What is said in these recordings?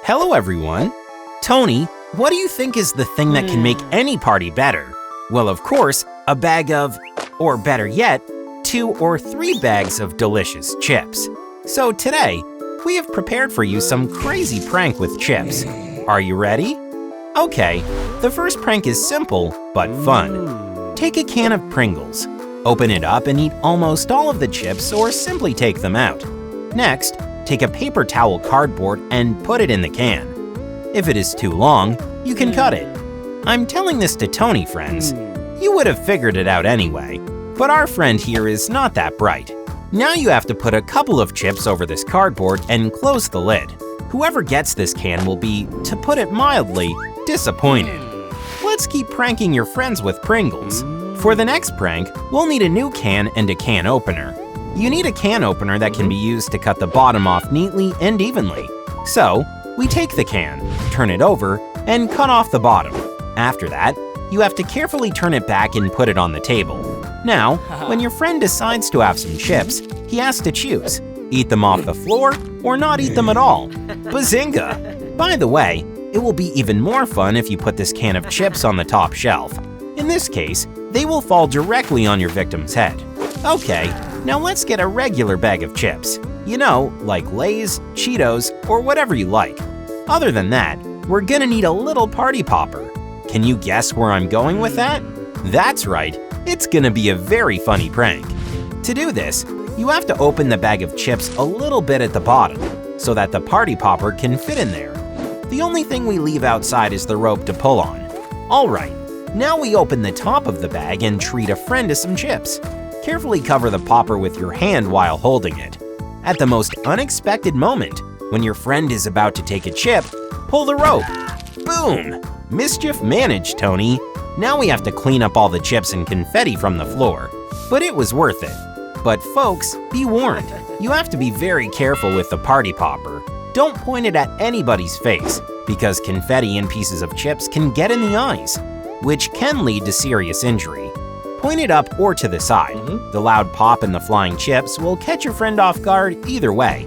Hello everyone! Tony, what do you think is the thing that can make any party better? Well, of course, a bag of, or better yet, 2 or 3 bags of delicious chips. So today, we have prepared for you some crazy prank with chips. Are you ready? Okay, the first prank is simple but fun. Take a can of Pringles. Open it up and eat almost all of the chips or simply take them out. Next, take a paper towel cardboard and put it in the can. If it is too long, you can cut it. I'm telling this to Tony, friends. You would have figured it out anyway, but our friend here is not that bright. Now you have to put a couple of chips over this cardboard and close the lid. Whoever gets this can will be, to put it mildly, disappointed. Let's keep pranking your friends with Pringles. For the next prank, we'll need a new can and a can opener. You need a can opener that can be used to cut the bottom off neatly and evenly. So, we take the can, turn it over, and cut off the bottom. After that, you have to carefully turn it back and put it on the table. Now, when your friend decides to have some chips, he has to choose. Eat them off the floor or not eat them at all. Bazinga! By the way, it will be even more fun if you put this can of chips on the top shelf. In this case, they will fall directly on your victim's head. Okay, now let's get a regular bag of chips. You know, like Lay's, Cheetos, or whatever you like. Other than that, we're gonna need a little party popper. Can you guess where I'm going with that? That's right, it's gonna be a very funny prank. To do this, you have to open the bag of chips a little bit at the bottom, so that the party popper can fit in there. The only thing we leave outside is the rope to pull on. Alright, now we open the top of the bag and treat a friend to some chips. Carefully cover the popper with your hand while holding it. At the most unexpected moment, when your friend is about to take a chip, pull the rope. Boom! Mischief managed, Tony. Now we have to clean up all the chips and confetti from the floor. But it was worth it. But folks, be warned, you have to be very careful with the party popper. Don't point it at anybody's face, because confetti and pieces of chips can get in the eyes, which can lead to serious injury. Point it up or to the side. The loud pop and the flying chips will catch your friend off guard either way.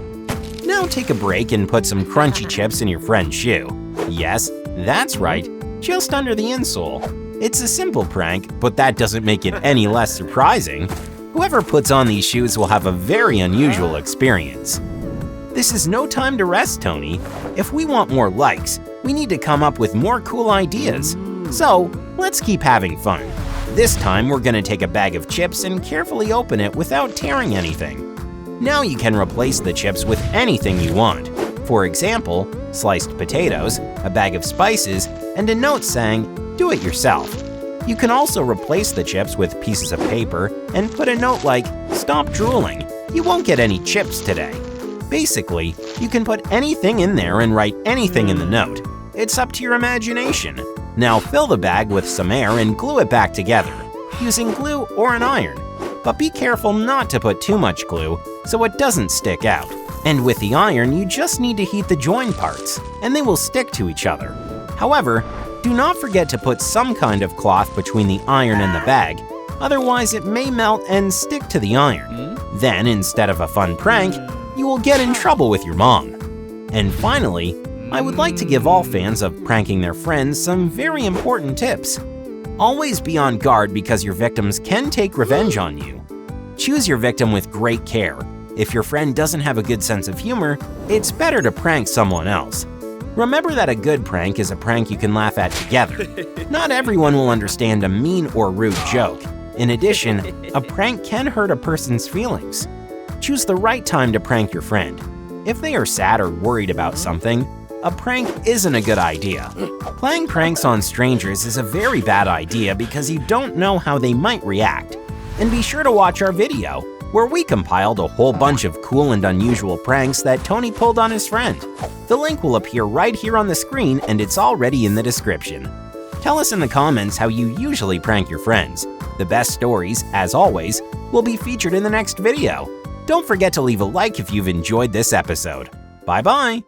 Now take a break and put some crunchy chips in your friend's shoe. Yes, that's right, just under the insole. It's a simple prank, but that doesn't make it any less surprising. Whoever puts on these shoes will have a very unusual experience. This is no time to rest, Tony. If we want more likes, we need to come up with more cool ideas. So, let's keep having fun. This time, we're gonna take a bag of chips and carefully open it without tearing anything. Now you can replace the chips with anything you want. For example, sliced potatoes, a bag of spices, and a note saying, "Do it yourself." You can also replace the chips with pieces of paper and put a note like, "Stop drooling, you won't get any chips today." Basically, you can put anything in there and write anything in the note. It's up to your imagination. Now fill the bag with some air and glue it back together, using glue or an iron. But be careful not to put too much glue so it doesn't stick out. And with the iron, you just need to heat the join parts, and they will stick to each other. However, do not forget to put some kind of cloth between the iron and the bag, otherwise it may melt and stick to the iron. Then, instead of a fun prank, you will get in trouble with your mom. And finally, I would like to give all fans of pranking their friends some very important tips. Always be on guard because your victims can take revenge on you. Choose your victim with great care. If your friend doesn't have a good sense of humor, it's better to prank someone else. Remember that a good prank is a prank you can laugh at together. Not everyone will understand a mean or rude joke. In addition, a prank can hurt a person's feelings. Choose the right time to prank your friend. If they are sad or worried about something, a prank isn't a good idea. Playing pranks on strangers is a very bad idea because you don't know how they might react. And be sure to watch our video, where we compiled a whole bunch of cool and unusual pranks that Tony pulled on his friend. The link will appear right here on the screen and it's already in the description. Tell us in the comments how you usually prank your friends. The best stories, as always, will be featured in the next video. Don't forget to leave a like if you've enjoyed this episode. Bye-bye!